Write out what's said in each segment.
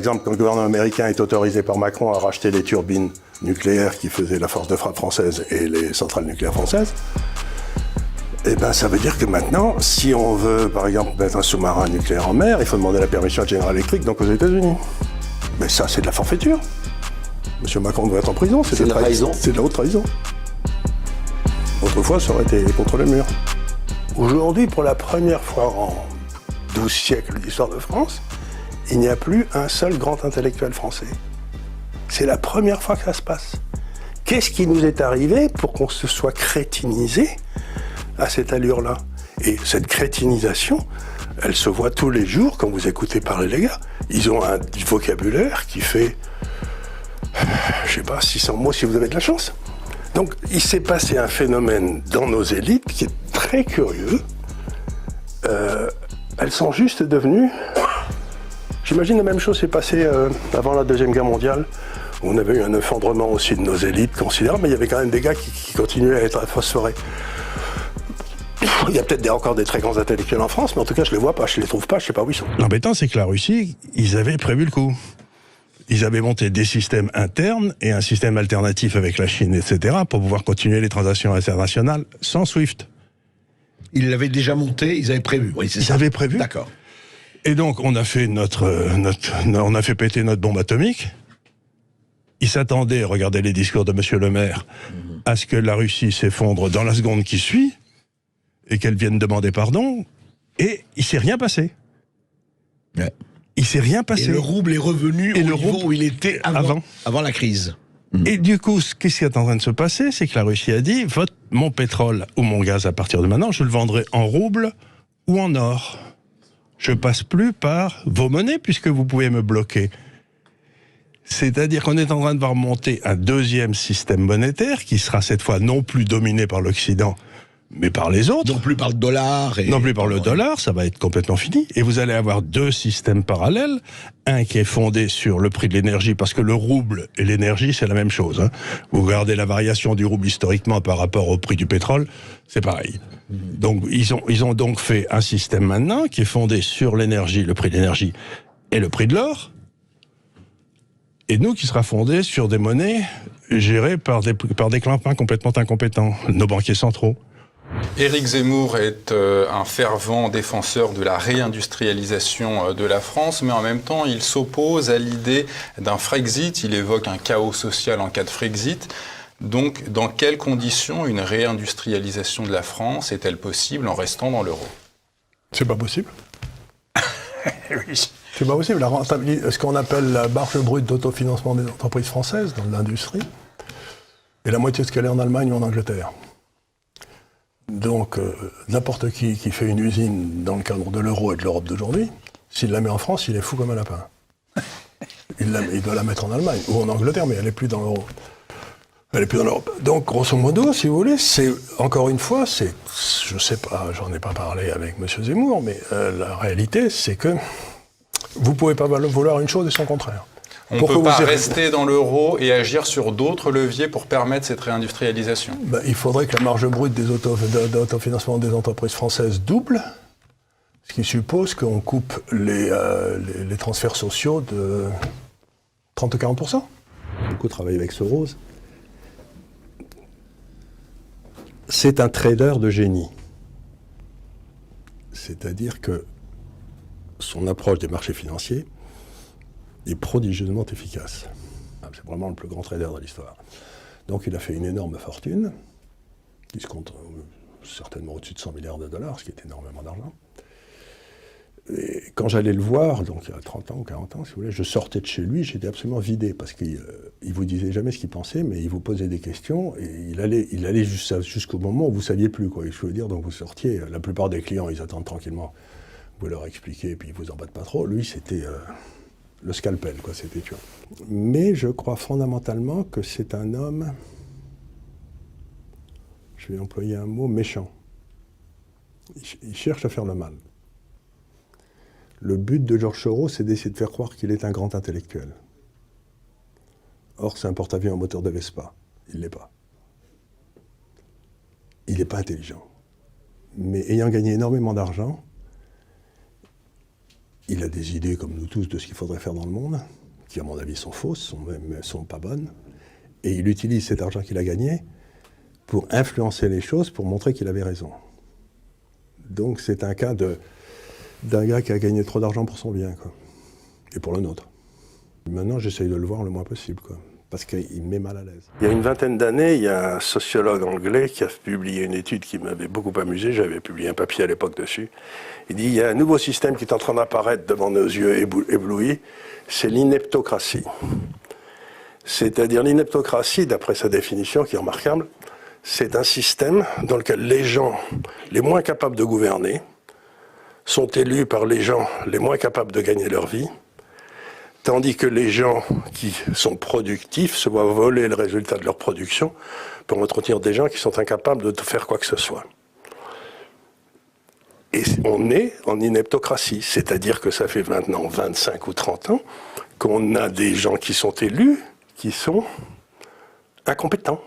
Par exemple, quand le gouvernement américain est autorisé par Macron à racheter les turbines nucléaires qui faisaient la force de frappe française et les centrales nucléaires françaises, eh ben, ça veut dire que maintenant, si on veut, par exemple, mettre un sous-marin nucléaire en mer, il faut demander la permission à General Electric, donc aux États-Unis. Mais ça, c'est de la forfaiture. Monsieur Macron doit être en prison, c'est de la trahison. C'est de la haute trahison. Autrefois, ça aurait été contre le mur. Aujourd'hui, pour la première fois en 12 siècles d'histoire de France, il n'y a plus un seul grand intellectuel français. C'est la première fois que ça se passe. Qu'est-ce qui nous est arrivé pour qu'on se soit crétinisé à cette allure-là? Et cette crétinisation, elle se voit tous les jours quand vous écoutez parler les gars. Ils ont un vocabulaire qui fait, je sais pas, 600 mots si vous avez de la chance. Donc, il s'est passé un phénomène dans nos élites qui est très curieux. Elles sont juste devenues... J'imagine la même chose s'est passée avant la Deuxième Guerre mondiale, où on avait eu un effondrement aussi de nos élites considérables, mais il y avait quand même des gars qui continuaient à être phosphorés. Il y a peut-être encore des très grands intellectuels en France, mais en tout cas, je les vois pas, je les trouve pas, je sais pas où ils sont. L'embêtant, c'est que la Russie, ils avaient prévu le coup. Ils avaient monté des systèmes internes et un système alternatif avec la Chine, etc., pour pouvoir continuer les transactions internationales sans SWIFT. Ils l'avaient déjà monté, ils avaient prévu. Oui, c'est ça. Ils avaient prévu. D'accord. Et donc, on a fait on a fait péter notre bombe atomique. Ils s'attendaient, regardez les discours de Monsieur le Maire, à ce que la Russie s'effondre dans la seconde qui suit et qu'elle vienne demander pardon. Et il s'est rien passé. Ouais. Il s'est rien passé. Et le rouble est revenu au niveau où il était avant la crise. Et du coup, ce qui est en train de se passer, c'est que la Russie a dit, mon pétrole ou mon gaz à partir de maintenant, je le vendrai en rouble ou en or. Je passe plus par vos monnaies puisque vous pouvez me bloquer. C'est-à-dire qu'on est en train de voir monter un deuxième système monétaire qui sera cette fois non plus dominé par l'Occident, mais par les autres. Non plus par le dollar. Non plus par le dollar, ça va être complètement fini. Et vous allez avoir deux systèmes parallèles. Un qui est fondé sur le prix de l'énergie, parce que le rouble et l'énergie, c'est la même chose. Hein. Vous regardez la variation du rouble historiquement par rapport au prix du pétrole, c'est pareil. Donc ils ont donc fait un système maintenant qui est fondé sur l'énergie, le prix de l'énergie et le prix de l'or. Et nous, qui sera fondé sur des monnaies gérées par des clampins complètement incompétents, nos banquiers centraux. Éric Zemmour est un fervent défenseur de la réindustrialisation de la France, mais en même temps, il s'oppose à l'idée d'un Frexit. Il évoque un chaos social en cas de Frexit. Donc, dans quelles conditions une réindustrialisation de la France est-elle possible en restant dans l'euro? C'est pas possible. Oui. C'est pas possible. Ce qu'on appelle la marge brute d'autofinancement des entreprises françaises dans l'industrie est la moitié de ce qu'elle est en Allemagne ou en Angleterre. Donc, n'importe qui fait une usine dans le cadre de l'euro et de l'Europe d'aujourd'hui, s'il la met en France, il est fou comme un lapin. Il doit la mettre en Allemagne ou en Angleterre, mais elle n'est plus dans l'euro. Elle n'est plus dans l'Europe. Donc, grosso modo, si vous voulez, c'est, encore une fois, je sais pas, j'en ai pas parlé avec M. Zemmour, mais la réalité, c'est que vous ne pouvez pas vouloir une chose et son contraire. On ne peut pas rester dans l'euro et agir sur d'autres leviers pour permettre cette réindustrialisation. Il faudrait que la marge brute d'autofinancement des entreprises françaises double, ce qui suppose qu'on coupe les transferts sociaux de 30 ou 40%. Beaucoup travaillent avec Soros. C'est un trader de génie. C'est-à-dire que son approche des marchés financiers est prodigieusement efficace. C'est vraiment le plus grand trader de l'histoire. Donc il a fait une énorme fortune, qui se compte certainement au-dessus de 100 milliards de dollars, ce qui est énormément d'argent. Et quand j'allais le voir, donc il y a 30 ans ou 40 ans, si vous voulez, je sortais de chez lui, j'étais absolument vidé, parce qu'il vous disait jamais ce qu'il pensait, mais il vous posait des questions, et il allait jusqu'au moment où vous ne saviez plus, quoi. Je veux dire, donc vous sortiez, la plupart des clients, ils attendent tranquillement, vous leur expliquez, et puis ils vous embêtent pas trop. Lui, c'était le scalpel, quoi, c'était tuant. Mais je crois fondamentalement que c'est un homme, je vais employer un mot, méchant. Il cherche à faire le mal. Le but de Georges Soros, c'est d'essayer de faire croire qu'il est un grand intellectuel. Or, c'est un porte-avions en moteur de Vespa. Il ne l'est pas. Il n'est pas intelligent. Mais ayant gagné énormément d'argent, Il a des idées, comme nous tous, de ce qu'il faudrait faire dans le monde, qui, à mon avis, sont fausses, sont pas bonnes. Et il utilise cet argent qu'il a gagné pour influencer les choses, pour montrer qu'il avait raison. Donc c'est un cas d'un gars qui a gagné trop d'argent pour son bien, quoi. Et pour le nôtre. Maintenant, j'essaye de le voir le moins possible, quoi, parce qu'il me met mal à l'aise. Il y a une vingtaine d'années, il y a un sociologue anglais qui a publié une étude qui m'avait beaucoup amusé. J'avais publié un papier à l'époque dessus. Il dit, il y a un nouveau système qui est en train d'apparaître devant nos yeux éblouis, c'est l'ineptocratie. C'est-à-dire l'ineptocratie, d'après sa définition, qui est remarquable, c'est un système dans lequel les gens les moins capables de gouverner sont élus par les gens les moins capables de gagner leur vie, tandis que les gens qui sont productifs se voient voler le résultat de leur production pour entretenir des gens qui sont incapables de faire quoi que ce soit. Et on est en ineptocratie, c'est-à-dire que ça fait maintenant 25 ou 30 ans qu'on a des gens qui sont élus, qui sont incompétents,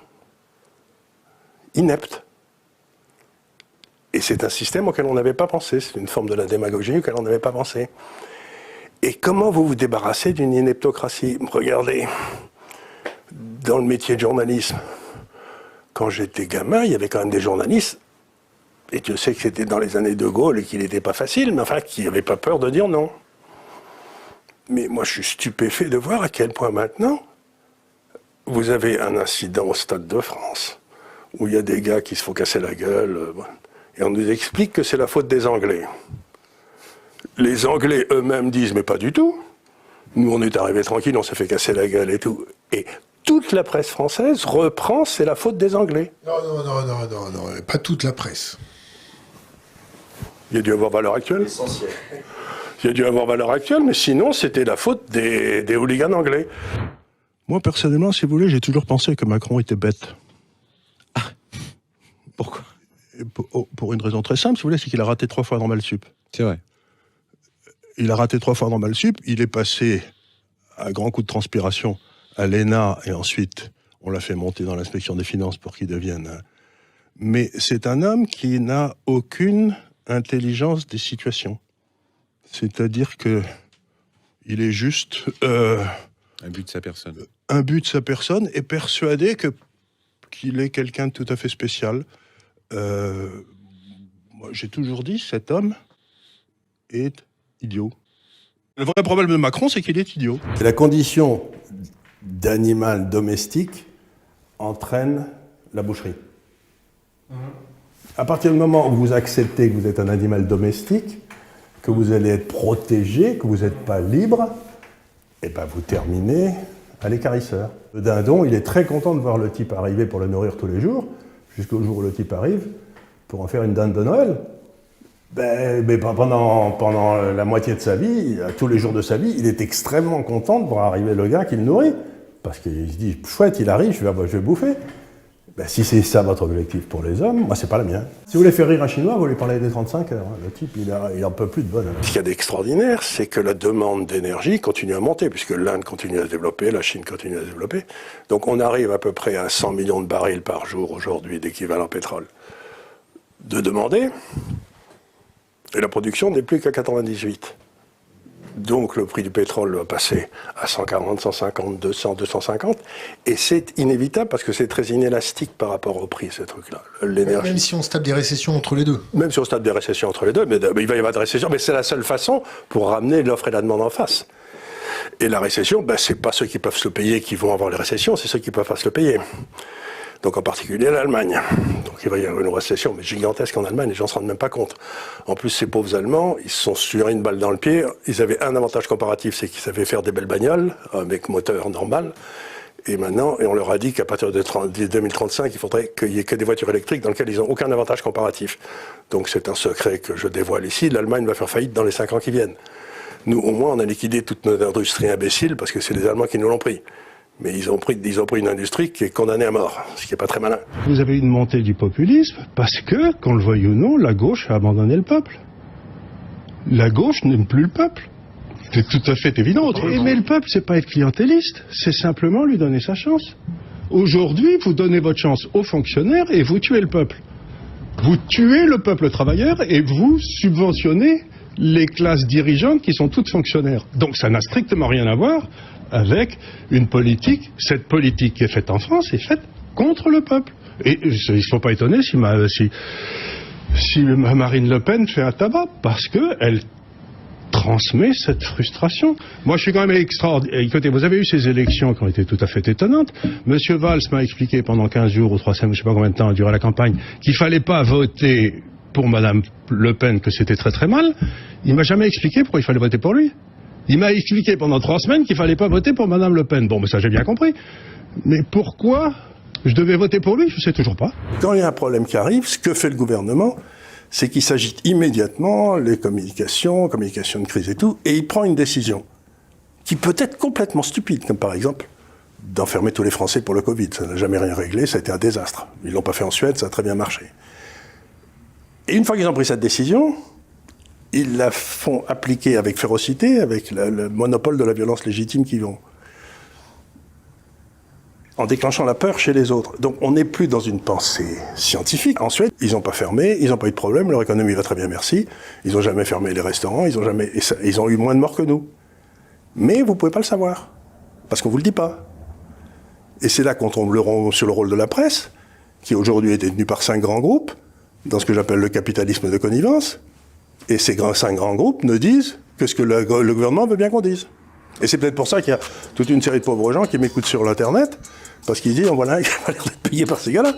ineptes. Et c'est un système auquel on n'avait pas pensé, c'est une forme de la démagogie auquel on n'avait pas pensé. Et comment vous vous débarrassez d'une ineptocratie? Regardez, dans le métier de journalisme, quand j'étais gamin, il y avait quand même des journalistes, et Dieu sait que c'était dans les années de Gaulle et qu'il n'était pas facile, mais enfin, qui n'avaient pas peur de dire non. Mais moi, je suis stupéfait de voir à quel point maintenant, vous avez un incident au Stade de France, où il y a des gars qui se font casser la gueule, et on nous explique que c'est la faute des Anglais. Les Anglais eux-mêmes disent, mais pas du tout. Nous, on est arrivés tranquilles, on s'est fait casser la gueule et tout. Et toute la presse française reprend, c'est la faute des Anglais. Non, pas toute la presse. Il y a dû avoir valeur actuelle. Essentiel. Il y a dû avoir valeur actuelle, mais sinon, c'était la faute des hooligans anglais. Moi, personnellement, si vous voulez, j'ai toujours pensé que Macron était bête. Ah, pourquoi? Pour une raison très simple, si vous voulez, c'est qu'il a raté 3 fois Normal Sup. C'est vrai. Il a raté 3 fois Normal Sup, il est passé à grands coups de transpiration à l'ENA, et ensuite, on l'a fait monter dans l'inspection des finances pour qu'il devienne... Mais c'est un homme qui n'a aucune intelligence des situations. C'est-à-dire que il est juste... un but de sa personne. Un but de sa personne, et persuadé qu'il est quelqu'un de tout à fait spécial. Moi, j'ai toujours dit, cet homme est idiot. Le vrai problème de Macron, c'est qu'il est idiot. La condition d'animal domestique entraîne la boucherie. À partir du moment où vous acceptez que vous êtes un animal domestique, que vous allez être protégé, que vous n'êtes pas libre, et ben vous terminez à l'écarisseur. Le dindon, il est très content de voir le type arriver pour le nourrir tous les jours, jusqu'au jour où le type arrive pour en faire une dinde de Noël. Mais pendant la moitié de sa vie, tous les jours de sa vie, il est extrêmement content de voir arriver le gars qui le nourrit. Parce qu'il se dit, chouette, il arrive, je vais bouffer. Si c'est ça votre objectif pour les hommes, moi, c'est pas le mien. Si vous voulez faire rire un Chinois, vous lui parlez des 35 heures. Le type, il en peut plus de bonheur. Ce qu'il y a d'extraordinaire, c'est que la demande d'énergie continue à monter, puisque l'Inde continue à se développer, la Chine continue à se développer. Donc on arrive à peu près à 100 millions de barils par jour aujourd'hui d'équivalent pétrole de demander. Et la production n'est plus qu'à 98. Donc le prix du pétrole va passer à 140, 150, 200, 250. Et c'est inévitable parce que c'est très inélastique par rapport au prix, ce truc-là. L'énergie. Même si on se tape des récessions entre les deux. Même si on se tape des récessions entre les deux, mais il va y avoir des récessions. Mais c'est la seule façon pour ramener l'offre et la demande en face. Et la récession, c'est pas ceux qui peuvent se le payer qui vont avoir les récessions, c'est ceux qui peuvent pas se le payer. Donc en particulier l'Allemagne. Donc il va y avoir une récession mais gigantesque en Allemagne, les gens ne se rendent même pas compte. En plus, ces pauvres Allemands, ils se sont tirés une balle dans le pied. Ils avaient un avantage comparatif, c'est qu'ils savaient faire des belles bagnoles avec moteur normal. Et maintenant, on leur a dit qu'à partir de 2035, il faudrait qu'il n'y ait que des voitures électriques dans lesquelles ils n'ont aucun avantage comparatif. Donc c'est un secret que je dévoile ici. L'Allemagne va faire faillite dans les 5 ans qui viennent. Nous, au moins, on a liquidé toute notre industrie imbécile parce que c'est les Allemands qui nous l'ont pris. Mais ils ont pris une industrie qui est condamnée à mort, ce qui n'est pas très malin. Vous avez une montée du populisme parce que, qu'on le veuille ou non, la gauche a abandonné le peuple. La gauche n'aime plus le peuple. C'est tout à fait évident. Aimer le peuple, c'est pas être clientéliste, c'est simplement lui donner sa chance. Aujourd'hui, vous donnez votre chance aux fonctionnaires et vous tuez le peuple. Vous tuez le peuple travailleur et vous subventionnez les classes dirigeantes qui sont toutes fonctionnaires. Donc ça n'a strictement rien à voir avec une politique. Cette politique qui est faite en France est faite contre le peuple. Et il ne faut pas étonner si Marine Le Pen fait un tabac, parce qu'elle transmet cette frustration. Moi, je suis quand même extraordinaire. Écoutez, vous avez eu ces élections qui ont été tout à fait étonnantes. Monsieur Valls m'a expliqué pendant 15 jours ou 3 semaines, je ne sais pas combien de temps, durant la campagne, qu'il ne fallait pas voter pour Madame Le Pen, que c'était très très mal. Il m'a jamais expliqué pourquoi il fallait voter pour lui. Il m'a expliqué pendant 3 semaines qu'il ne fallait pas voter pour Madame Le Pen. Bon, mais ça j'ai bien compris. Mais pourquoi je devais voter pour lui? Je ne sais toujours pas. Quand il y a un problème qui arrive, ce que fait le gouvernement, c'est qu'il s'agite immédiatement, les communications de crise et tout, et il prend une décision qui peut être complètement stupide, comme par exemple d'enfermer tous les Français pour le Covid. Ça n'a jamais rien réglé, ça a été un désastre. Ils ne l'ont pas fait en Suède, ça a très bien marché. Et une fois qu'ils ont pris cette décision, ils la font appliquer avec férocité, avec le monopole de la violence légitime qu'ils ont, en déclenchant la peur chez les autres. Donc on n'est plus dans une pensée scientifique. En Suède, ils n'ont pas fermé, ils n'ont pas eu de problème, leur économie va très bien, merci. Ils n'ont jamais fermé les restaurants, ils ont eu moins de morts que nous. Mais vous ne pouvez pas le savoir, parce qu'on ne vous le dit pas. Et c'est là qu'on tombe sur le rôle de la presse, qui aujourd'hui est détenue par 5 grands groupes, dans ce que j'appelle le capitalisme de connivence. Et ces 5 grands groupes ne disent que ce que le gouvernement veut bien qu'on dise. Et c'est peut-être pour ça qu'il y a toute une série de pauvres gens qui m'écoutent sur l'Internet, parce qu'ils disent, voilà, il va l'air d'être payé par ces gars-là.